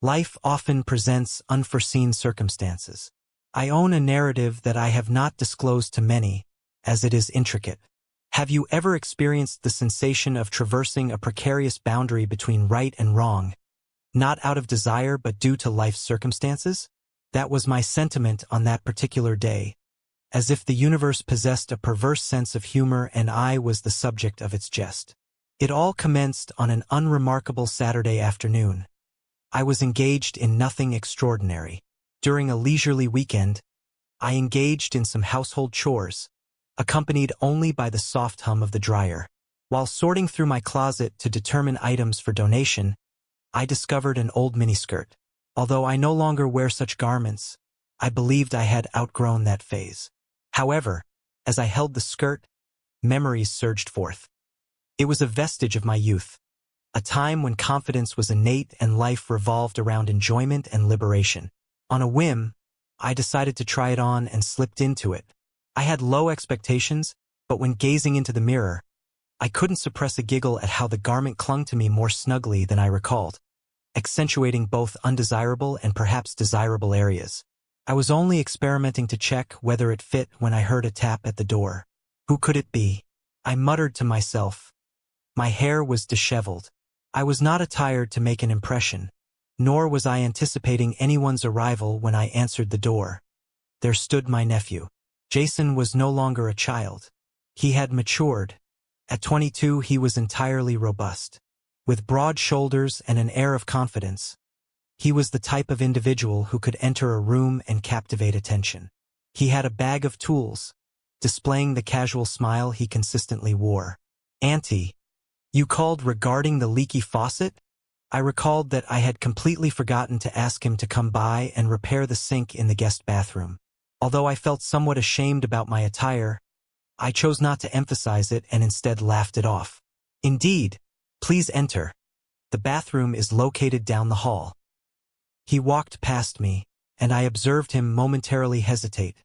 Life often presents unforeseen circumstances. I own a narrative that I have not disclosed to many, as it is intricate. Have you ever experienced the sensation of traversing a precarious boundary between right and wrong, not out of desire but due to life's circumstances? That was my sentiment on that particular day, as if the universe possessed a perverse sense of humor and I was the subject of its jest. It all commenced on an unremarkable Saturday afternoon. I was engaged in nothing extraordinary. During a leisurely weekend, I engaged in some household chores, accompanied only by the soft hum of the dryer. While sorting through my closet to determine items for donation, I discovered an old miniskirt. Although I no longer wear such garments, I believed I had outgrown that phase. However, as I held the skirt, memories surged forth. It was a vestige of my youth, a time when confidence was innate and life revolved around enjoyment and liberation. On a whim, I decided to try it on and slipped into it. I had low expectations, but when gazing into the mirror, I couldn't suppress a giggle at how the garment clung to me more snugly than I recalled, accentuating both undesirable and perhaps desirable areas. I was only experimenting to check whether it fit when I heard a tap at the door. Who could it be? I muttered to myself. My hair was disheveled. I was not attired to make an impression, nor was I anticipating anyone's arrival when I answered the door. There stood my nephew. Jason was no longer a child. He had matured. At 22, he was entirely robust. With broad shoulders and an air of confidence, he was the type of individual who could enter a room and captivate attention. He had a bag of tools, displaying the casual smile he consistently wore. "Auntie, you called regarding the leaky faucet?" I recalled that I had completely forgotten to ask him to come by and repair the sink in the guest bathroom. Although I felt somewhat ashamed about my attire, I chose not to emphasize it and instead laughed it off. "Indeed, please enter. The bathroom is located down the hall." He walked past me, and I observed him momentarily hesitate,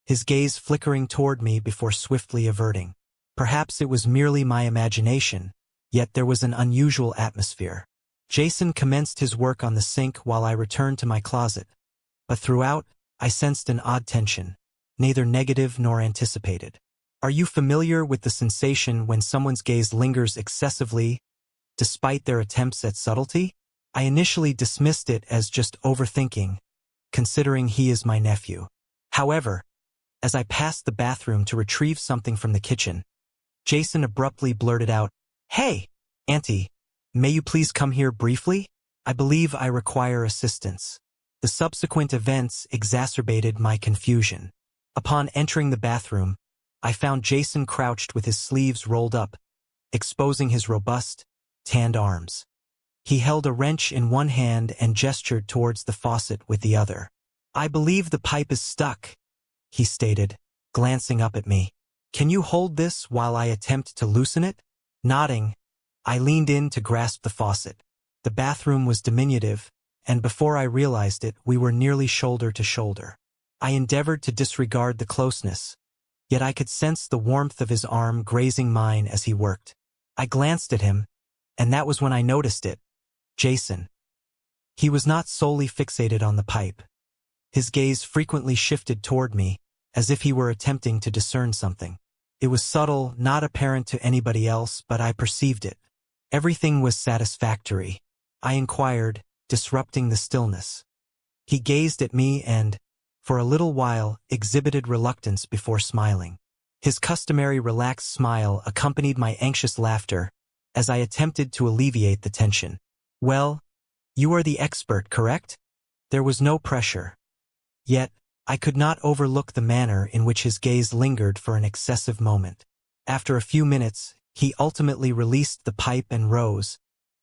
his gaze flickering toward me before swiftly averting. Perhaps it was merely my imagination, yet there was an unusual atmosphere. Jason commenced his work on the sink while I returned to my closet, but throughout, I sensed an odd tension, neither negative nor anticipated. Are you familiar with the sensation when someone's gaze lingers excessively, despite their attempts at subtlety? I initially dismissed it as just overthinking, considering he is my nephew. However, as I passed the bathroom to retrieve something from the kitchen, Jason abruptly blurted out, "Hey, Auntie, may you please come here briefly? I believe I require assistance." The subsequent events exacerbated my confusion. Upon entering the bathroom, I found Jason crouched with his sleeves rolled up, exposing his robust, tanned arms. He held a wrench in one hand and gestured towards the faucet with the other. "I believe the pipe is stuck," he stated, glancing up at me. "Can you hold this while I attempt to loosen it?" Nodding, I leaned in to grasp the faucet. The bathroom was diminutive, and before I realized it, we were nearly shoulder to shoulder. I endeavored to disregard the closeness, yet I could sense the warmth of his arm grazing mine as he worked. I glanced at him, and that was when I noticed it. Jason. He was not solely fixated on the pipe. His gaze frequently shifted toward me, as if he were attempting to discern something. It was subtle, not apparent to anybody else, but I perceived it. "Everything was satisfactory?" I inquired, disrupting the stillness. He gazed at me and, for a little while, exhibited reluctance before smiling. His customary relaxed smile accompanied my anxious laughter as I attempted to alleviate the tension. "Well, you are the expert, correct?" There was no pressure. Yet, I could not overlook the manner in which his gaze lingered for an excessive moment. After a few minutes, he ultimately released the pipe and rose,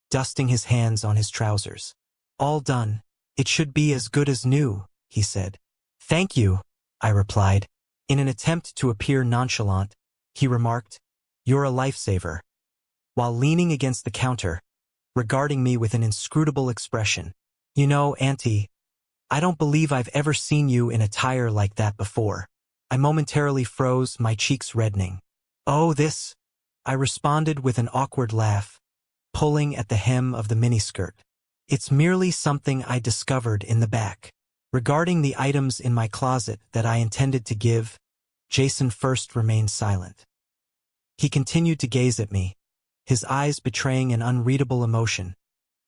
dusting his hands on his trousers. "All done. It should be as good as new," he said. "Thank you," I replied. In an attempt to appear nonchalant, he remarked, "You're a lifesaver," while leaning against the counter, regarding me with an inscrutable expression. "You know, Auntie, I don't believe I've ever seen you in attire like that before." I momentarily froze, my cheeks reddening. "Oh, this," I responded with an awkward laugh, pulling at the hem of the miniskirt. It's merely something I discovered in the back. Regarding the items in my closet that I intended to give, Jason first remained silent. He continued to gaze at me, his eyes betraying an unreadable emotion.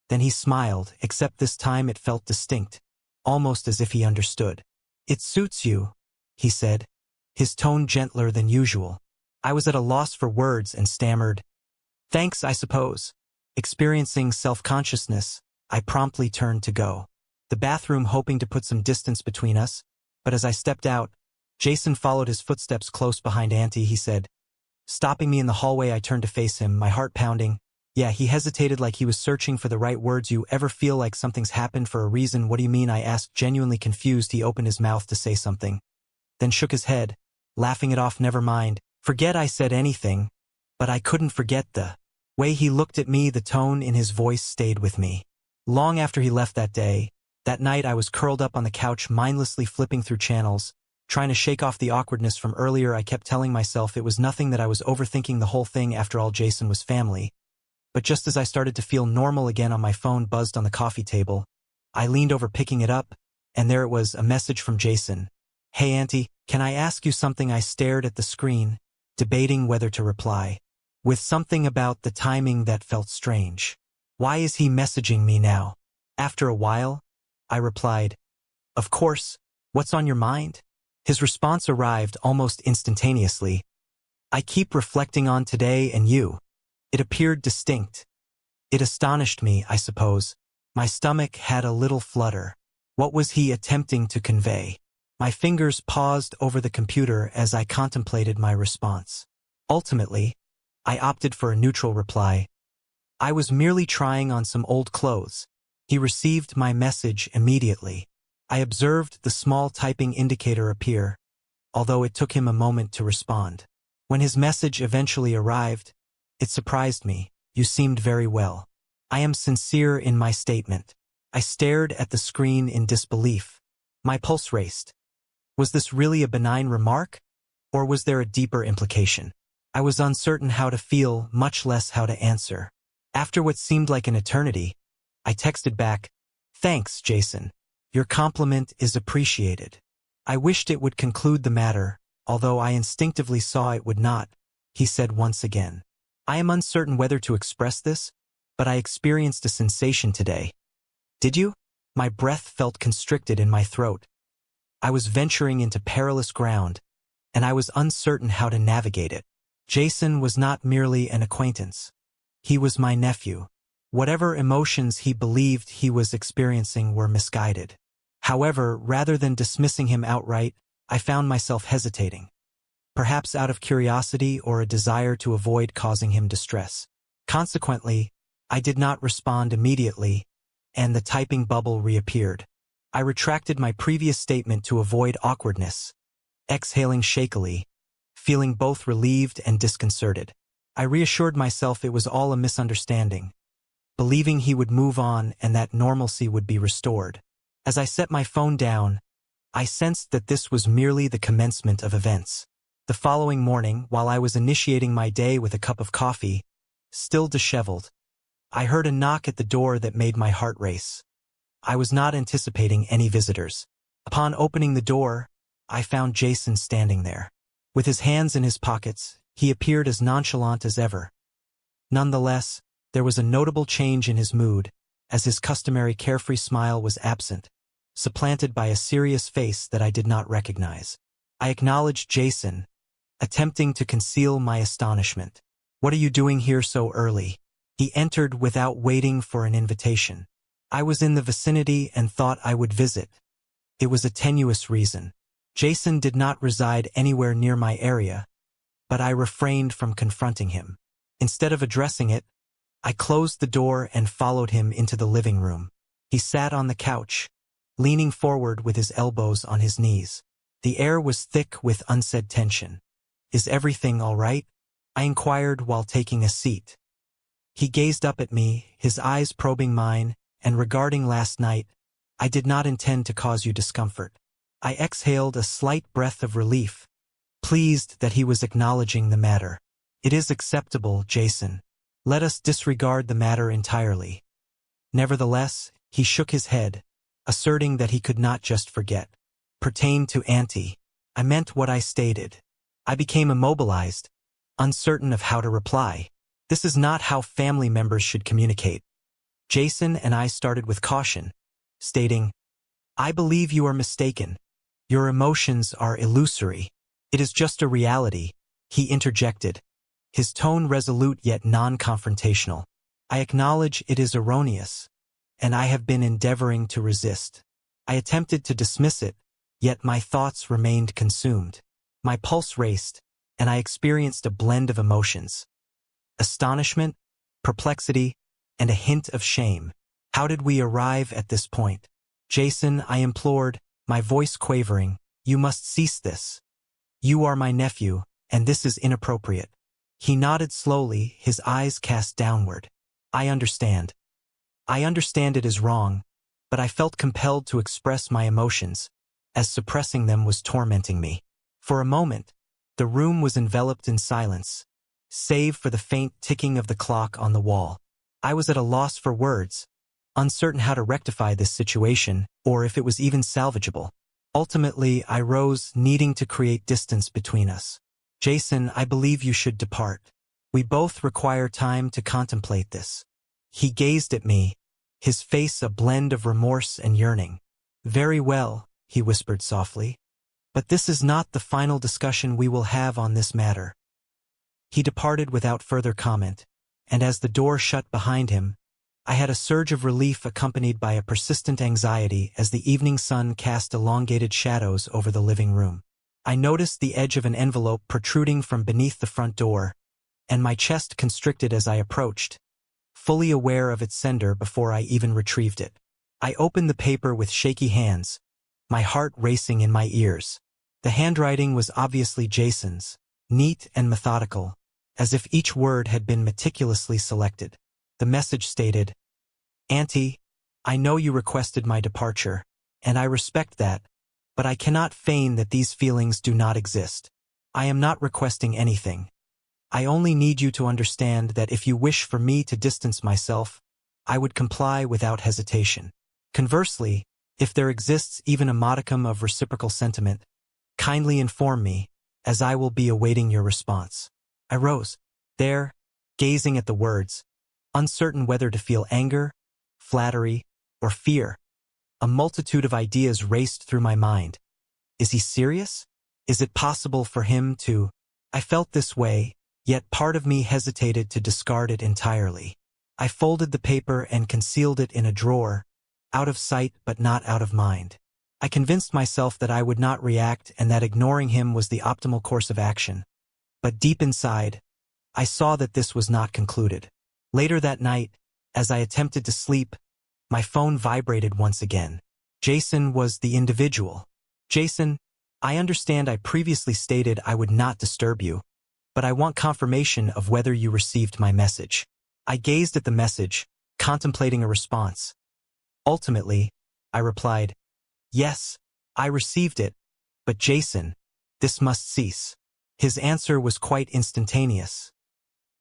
Then he smiled, except this time it felt distinct, almost as if he understood. "It suits you," he said, his tone gentler than usual. I was at a loss for words and stammered, "Thanks, I suppose." Experiencing self-consciousness, I promptly turned to go. The bathroom hoping to put some distance between us, but as I stepped out, Jason followed his footsteps close behind Auntie. He said, stopping me in the hallway. I turned to face him, my heart pounding. Yeah, he hesitated like he was searching for the right words. "You ever feel like something's happened for a reason?" "What do you mean?" I asked, genuinely confused. He opened his mouth to say something, then shook his head, laughing it off. "Never mind. Forget I said anything." But I couldn't forget the way he looked at me. The tone in his voice stayed with me. Long after he left that day, that night I was curled up on the couch, mindlessly flipping through channels, trying to shake off the awkwardness from earlier. I kept telling myself it was nothing, that I was overthinking the whole thing. After all, Jason was family. But just as I started to feel normal again, on my phone buzzed on the coffee table. I leaned over, picking it up, and there it was, a message from Jason. "Hey Auntie, can I ask you something?" I stared at the screen, debating whether to reply, with something about the timing that felt strange. Why is he messaging me now? After a while, I replied, "Of course, what's on your mind?" His response arrived almost instantaneously. "I keep reflecting on today and you." It appeared distinct. It astonished me, I suppose. My stomach had a little flutter. What was he attempting to convey? My fingers paused over the computer as I contemplated my response. Ultimately, I opted for a neutral reply. "I was merely trying on some old clothes." He received my message immediately. I observed the small typing indicator appear, although it took him a moment to respond. When his message eventually arrived, it surprised me. "You seemed very well. I am sincere in my statement." I stared at the screen in disbelief. My pulse raced. Was this really a benign remark, or was there a deeper implication? I was uncertain how to feel, much less how to answer. After what seemed like an eternity, I texted back, "Thanks, Jason. Your compliment is appreciated." I wished it would conclude the matter, although I instinctively saw it would not. He said once again, "I am uncertain whether to express this, but I experienced a sensation today." "Did you?" My breath felt constricted in my throat. I was venturing into perilous ground, and I was uncertain how to navigate it. Jason was not merely an acquaintance. He was my nephew. Whatever emotions he believed he was experiencing were misguided. However, rather than dismissing him outright, I found myself hesitating. Perhaps out of curiosity or a desire to avoid causing him distress. Consequently, I did not respond immediately, and the typing bubble reappeared. I retracted my previous statement to avoid awkwardness, exhaling shakily, feeling both relieved and disconcerted. I reassured myself it was all a misunderstanding, believing he would move on and that normalcy would be restored. As I set my phone down, I sensed that this was merely the commencement of events. The following morning, while I was initiating my day with a cup of coffee, still disheveled, I heard a knock at the door that made my heart race. I was not anticipating any visitors. Upon opening the door, I found Jason standing there. With his hands in his pockets, he appeared as nonchalant as ever. Nonetheless, there was a notable change in his mood, as his customary carefree smile was absent, supplanted by a serious face that I did not recognize. I acknowledged Jason, attempting to conceal my astonishment. "What are you doing here so early?" He entered without waiting for an invitation. "I was in the vicinity and thought I would visit." It was a tenuous reason. Jason did not reside anywhere near my area, but I refrained from confronting him. Instead of addressing it, I closed the door and followed him into the living room. He sat on the couch, leaning forward with his elbows on his knees. The air was thick with unsaid tension. "Is everything all right?" I inquired while taking a seat. He gazed up at me, his eyes probing mine, and regarding last night, "I did not intend to cause you discomfort." I exhaled a slight breath of relief, pleased that he was acknowledging the matter. "It is acceptable, Jason. Let us disregard the matter entirely." Nevertheless, He shook his head, asserting that he could not just forget. Pertain to Auntie. I meant what I stated. I became immobilized, uncertain of how to reply. This is not how family members should communicate. Jason and I started with caution, stating, I believe you are mistaken. Your emotions are illusory. It is just a reality, he interjected, his tone resolute yet non-confrontational. I acknowledge it is erroneous, and I have been endeavoring to resist. I attempted to dismiss it, yet my thoughts remained consumed. My pulse raced, and I experienced a blend of emotions. Astonishment, perplexity, and a hint of shame. How did we arrive at this point? Jason, I implored, my voice quavering, you must cease this. You are my nephew, and this is inappropriate. He nodded slowly, his eyes cast downward. I understand. I understand it is wrong, but I felt compelled to express my emotions, as suppressing them was tormenting me. For a moment, the room was enveloped in silence, save for the faint ticking of the clock on the wall. I was at a loss for words, uncertain how to rectify this situation, or if it was even salvageable. Ultimately, I rose, needing to create distance between us. Jason, I believe you should depart. We both require time to contemplate this. He gazed at me, his face a blend of remorse and yearning. Very well, he whispered softly. But this is not the final discussion we will have on this matter. He departed without further comment, and as the door shut behind him, I had a surge of relief accompanied by a persistent anxiety as the evening sun cast elongated shadows over the living room. I noticed the edge of an envelope protruding from beneath the front door, and my chest constricted as I approached, fully aware of its sender before I even retrieved it. I opened the paper with shaky hands, my heart racing in my ears. The handwriting was obviously Jason's, neat and methodical, as if each word had been meticulously selected. The message stated, Auntie, I know you requested my departure, and I respect that, but I cannot feign that these feelings do not exist. I am not requesting anything. I only need you to understand that if you wish for me to distance myself, I would comply without hesitation. Conversely, if there exists even a modicum of reciprocal sentiment, kindly inform me, as I will be awaiting your response. I rose, there, gazing at the words, uncertain whether to feel anger, flattery, or fear. A multitude of ideas raced through my mind. Is he serious? Is it possible for him to? I felt this way, yet part of me hesitated to discard it entirely. I folded the paper and concealed it in a drawer, out of sight but not out of mind. I convinced myself that I would not react and that ignoring him was the optimal course of action. But deep inside, I saw that this was not concluded. Later that night, as I attempted to sleep, my phone vibrated once again. Jason was the individual. Jason, I understand I previously stated I would not disturb you, but I want confirmation of whether you received my message. I gazed at the message, contemplating a response. Ultimately, I replied, yes, I received it, but Jason, this must cease. His answer was quite instantaneous.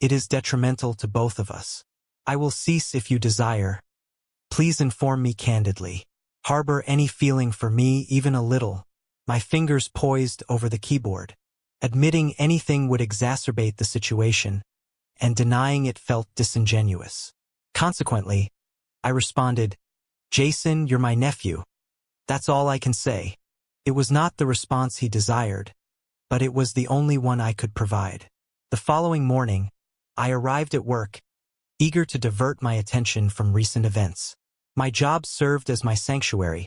It is detrimental to both of us. I will cease if you desire. Please inform me candidly. Harbor any feeling for me, even a little. My fingers poised over the keyboard. Admitting anything would exacerbate the situation, and denying it felt disingenuous. Consequently, I responded, Jason, you're my nephew. That's all I can say. It was not the response he desired, but it was the only one I could provide. The following morning, I arrived at work, eager to divert my attention from recent events. My job served as my sanctuary,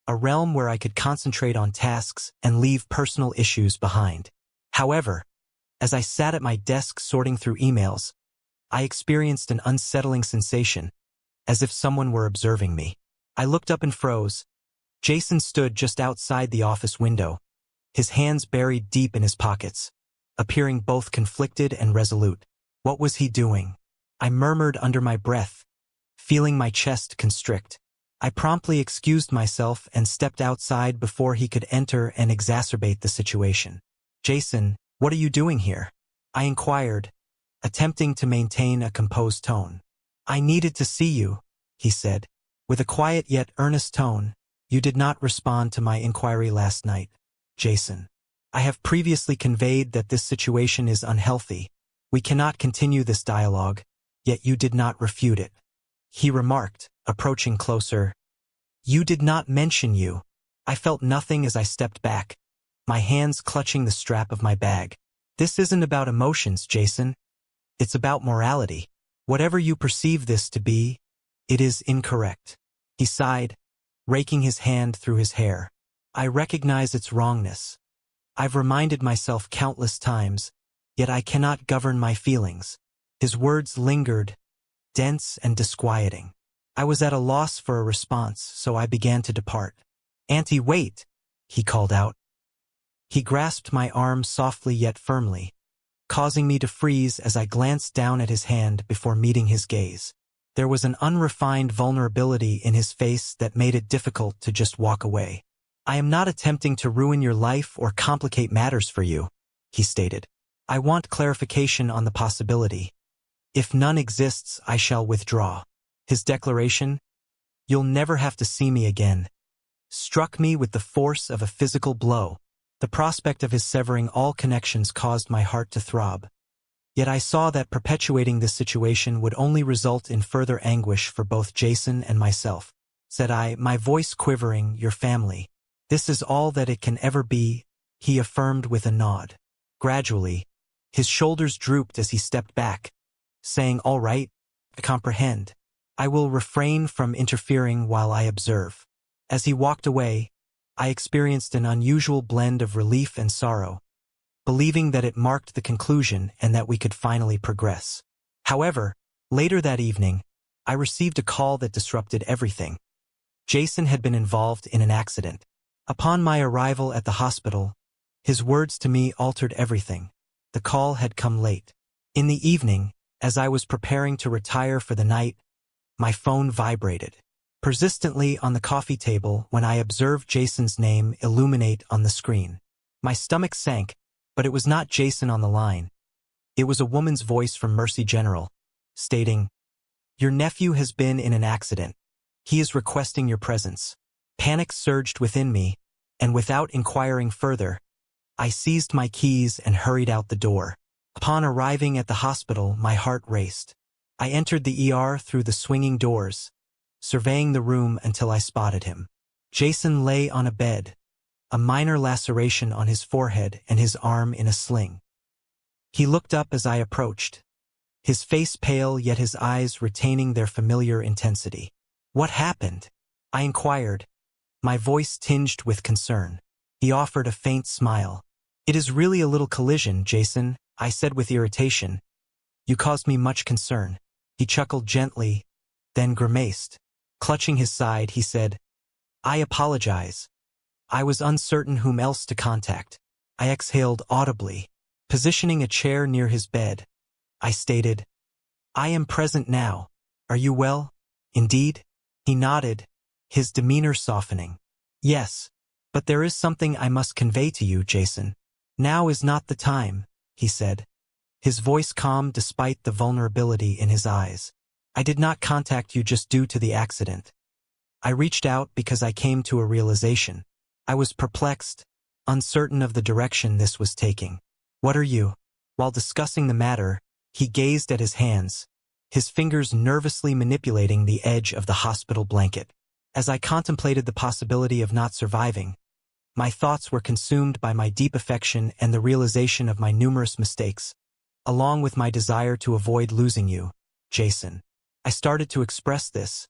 a realm where I could concentrate on tasks and leave personal issues behind. However, as I sat at my desk sorting through emails, I experienced an unsettling sensation, as if someone were observing me. I looked up and froze. Jason stood just outside the office window, his hands buried deep in his pockets, appearing both conflicted and resolute. What was he doing? I murmured under my breath, feeling my chest constrict. I promptly excused myself and stepped outside before he could enter and exacerbate the situation. Jason, what are you doing here? I inquired, attempting to maintain a composed tone. I needed to see you, he said, With a quiet yet earnest tone, "You did not respond to my inquiry last night, Jason. I have previously conveyed that this situation is unhealthy. We cannot continue this dialogue, yet you did not refute it," he remarked, approaching closer. "You did not mention you." I felt nothing as I stepped back, my hands clutching the strap of my bag. "This isn't about emotions, Jason. It's about morality. Whatever you perceive this to be, it is incorrect." He sighed, raking his hand through his hair. "I recognize its wrongness. I've reminded myself countless times, yet I cannot govern my feelings." His words lingered, dense and disquieting. I was at a loss for a response, so I began to depart. "Auntie, wait!" he called out. He grasped my arm softly yet firmly, causing me to freeze as I glanced down at his hand before meeting his gaze. There was an unrefined vulnerability in his face that made it difficult to just walk away. "I am not attempting to ruin your life or complicate matters for you," he stated. "I want clarification on the possibility. If none exists, I shall withdraw." His declaration, "You'll never have to see me again," struck me with the force of a physical blow. The prospect of his severing all connections caused my heart to throb. Yet I saw that perpetuating this situation would only result in further anguish for both Jason and myself. Said I, my voice quivering, "Your family. This is all that it can ever be," he affirmed with a nod. Gradually, his shoulders drooped as he stepped back, saying, "All right, I comprehend. I will refrain from interfering while I observe." As he walked away, I experienced an unusual blend of relief and sorrow, believing that it marked the conclusion and that we could finally progress. However, later that evening, I received a call that disrupted everything. Jason had been involved in an accident. Upon my arrival at the hospital, his words to me altered everything. The call had come late. In the evening, as I was preparing to retire for the night, my phone vibrated persistently on the coffee table when I observed Jason's name illuminate on the screen. My stomach sank, but it was not Jason on the line. It was a woman's voice from Mercy General, stating, "Your nephew has been in an accident. He is requesting your presence." Panic surged within me, and without inquiring further, I seized my keys and hurried out the door. Upon arriving at the hospital, my heart raced. I entered the ER through the swinging doors, surveying the room until I spotted him. Jason lay on a bed, a minor laceration on his forehead and his arm in a sling. He looked up as I approached, his face pale yet his eyes retaining their familiar intensity. "What happened?" I inquired, my voice tinged with concern. He offered a faint smile. "It is really a little collision, Jason," I said with irritation. "You caused me much concern." He chuckled gently, then grimaced. Clutching his side, he said, "I apologize. I was uncertain whom else to contact." I exhaled audibly. Positioning a chair near his bed, I stated, "I am present now. Are you well?" "Indeed?" He nodded, his demeanor softening. "Yes, but there is something I must convey to you, Jason." "Now is not the time," he said, his voice calm despite the vulnerability in his eyes. "I did not contact you just due to the accident. I reached out because I came to a realization. I was perplexed, uncertain of the direction this was taking." "What are you?" While discussing the matter, he gazed at his hands, his fingers nervously manipulating the edge of the hospital blanket. As I contemplated the possibility of not surviving, my thoughts were consumed by my deep affection and the realization of my numerous mistakes, along with my desire to avoid losing you, Jason. I started to express this,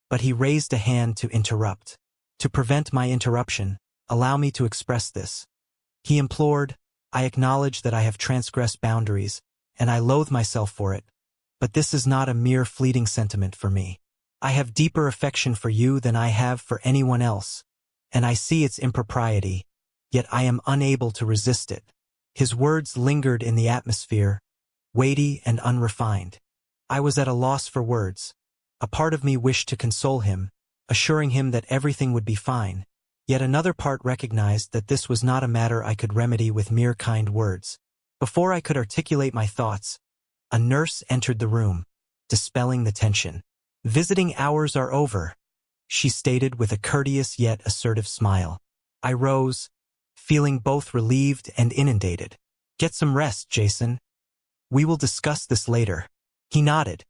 but he raised a hand to interrupt. "To prevent my interruption, allow me to express this," he implored. "I acknowledge that I have transgressed boundaries, and I loathe myself for it, but this is not a mere fleeting sentiment for me. I have deeper affection for you than I have for anyone else, and I see its impropriety, yet I am unable to resist it." His words lingered in the atmosphere, weighty and unrefined. I was at a loss for words. A part of me wished to console him, assuring him that everything would be fine, yet another part recognized that this was not a matter I could remedy with mere kind words. Before I could articulate my thoughts, a nurse entered the room, dispelling the tension. "Visiting hours are over," she stated with a courteous yet assertive smile. I rose, feeling both relieved and inundated. Get some rest, Jason. We will discuss this later. He nodded,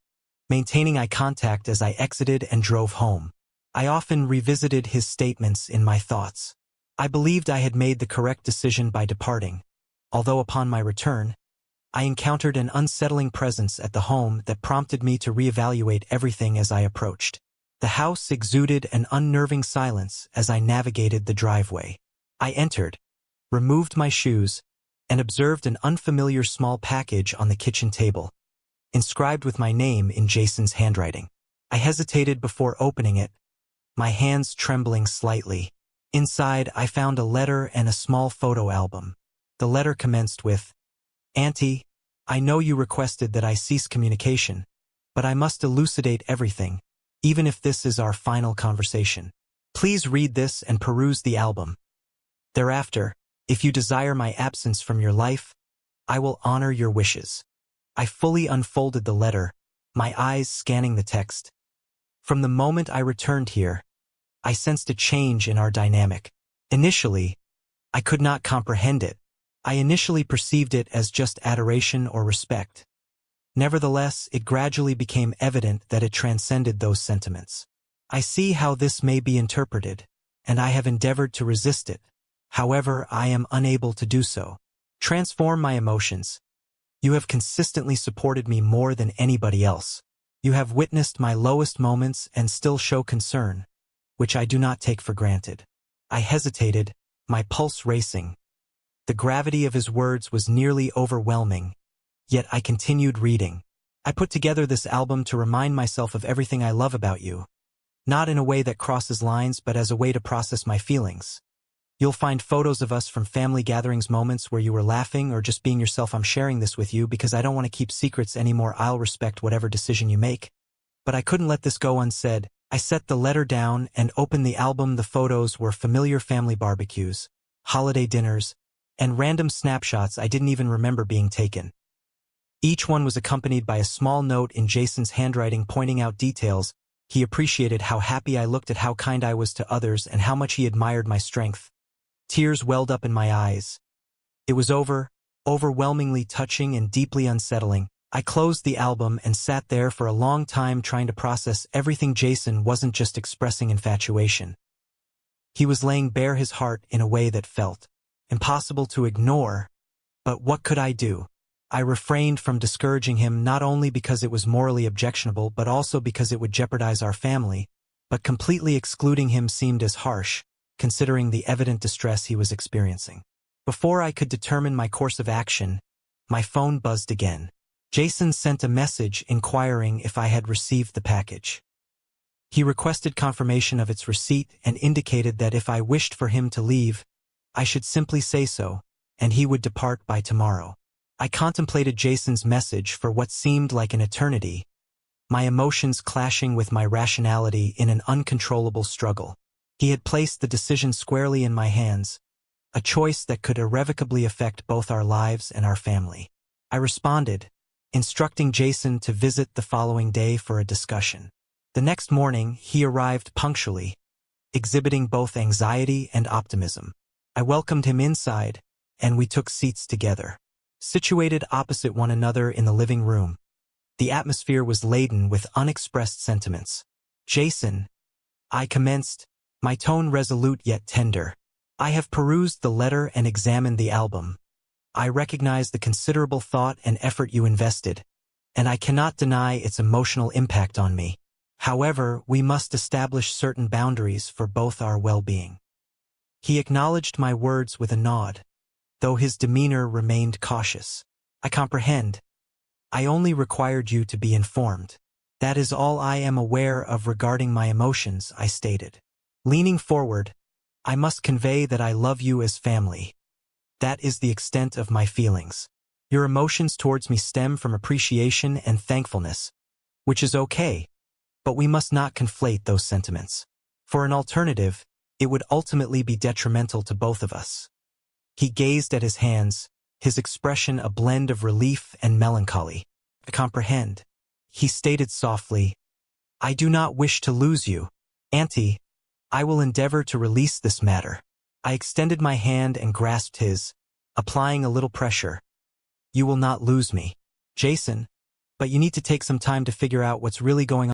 maintaining eye contact as I exited and drove home. I often revisited his statements in my thoughts. I believed I had made the correct decision by departing, although upon my return, I encountered an unsettling presence at the home that prompted me to reevaluate everything as I approached. The house exuded an unnerving silence as I navigated the driveway. I entered, removed my shoes, and observed an unfamiliar small package on the kitchen table, inscribed with my name in Jason's handwriting. I hesitated before opening it, my hands trembling slightly. Inside, I found a letter and a small photo album. The letter commenced with, "Auntie, I know you requested that I cease communication, but I must elucidate everything, even if this is our final conversation. Please read this and peruse the album. Thereafter, if you desire my absence from your life, I will honor your wishes." I fully unfolded the letter, my eyes scanning the text. From the moment I returned here, I sensed a change in our dynamic. Initially, I could not comprehend it. I initially perceived it as just adoration or respect. Nevertheless, it gradually became evident that it transcended those sentiments. I see how this may be interpreted, and I have endeavored to resist it. However, I am unable to do so. Transform my emotions. You have consistently supported me more than anybody else. You have witnessed my lowest moments and still show concern, which I do not take for granted. I hesitated, my pulse racing. The gravity of his words was nearly overwhelming, yet I continued reading. I put together this album to remind myself of everything I love about you, not in a way that crosses lines but as a way to process my feelings. You'll find photos of us from family gatherings, moments where you were laughing or just being yourself. I'm sharing this with you because I don't want to keep secrets anymore. I'll respect whatever decision you make. But I couldn't let this go unsaid. I set the letter down and opened the album. The photos were familiar family barbecues, holiday dinners, and random snapshots I didn't even remember being taken. Each one was accompanied by a small note in Jason's handwriting pointing out details. He appreciated how happy I looked, at how kind I was to others, and how much he admired my strength. Tears welled up in my eyes. It was overwhelmingly touching and deeply unsettling. I closed the album and sat there for a long time trying to process everything. Jason wasn't just expressing infatuation. He was laying bare his heart in a way that felt impossible to ignore. But what could I do? I refrained from discouraging him, not only because it was morally objectionable but also because it would jeopardize our family, but completely excluding him seemed as harsh, considering the evident distress he was experiencing. Before I could determine my course of action, my phone buzzed again. Jason sent a message inquiring if I had received the package. He requested confirmation of its receipt and indicated that if I wished for him to leave, I should simply say so, and he would depart by tomorrow. I contemplated Jason's message for what seemed like an eternity, my emotions clashing with my rationality in an uncontrollable struggle. He had placed the decision squarely in my hands, a choice that could irrevocably affect both our lives and our family. I responded, instructing Jason to visit the following day for a discussion. The next morning, he arrived punctually, exhibiting both anxiety and optimism. I welcomed him inside, and we took seats together. Situated opposite one another in the living room, the atmosphere was laden with unexpressed sentiments. "Jason," I commenced, my tone resolute yet tender, "I have perused the letter and examined the album. I recognize the considerable thought and effort you invested, and I cannot deny its emotional impact on me. However, we must establish certain boundaries for both our well-being." He acknowledged my words with a nod, though his demeanor remained cautious. "I comprehend. I only required you to be informed. That is all I am aware of regarding my emotions," I stated. Leaning forward, "I must convey that I love you as family. That is the extent of my feelings. Your emotions towards me stem from appreciation and thankfulness, which is okay, but we must not conflate those sentiments. For an alternative, it would ultimately be detrimental to both of us." He gazed at his hands, his expression a blend of relief and melancholy. "I comprehend," he stated softly. "I do not wish to lose you. Auntie, I will endeavor to release this matter. I extended my hand and grasped his, applying a little pressure. You will not lose me. Jason, but you need to take some time to figure out what's really going on.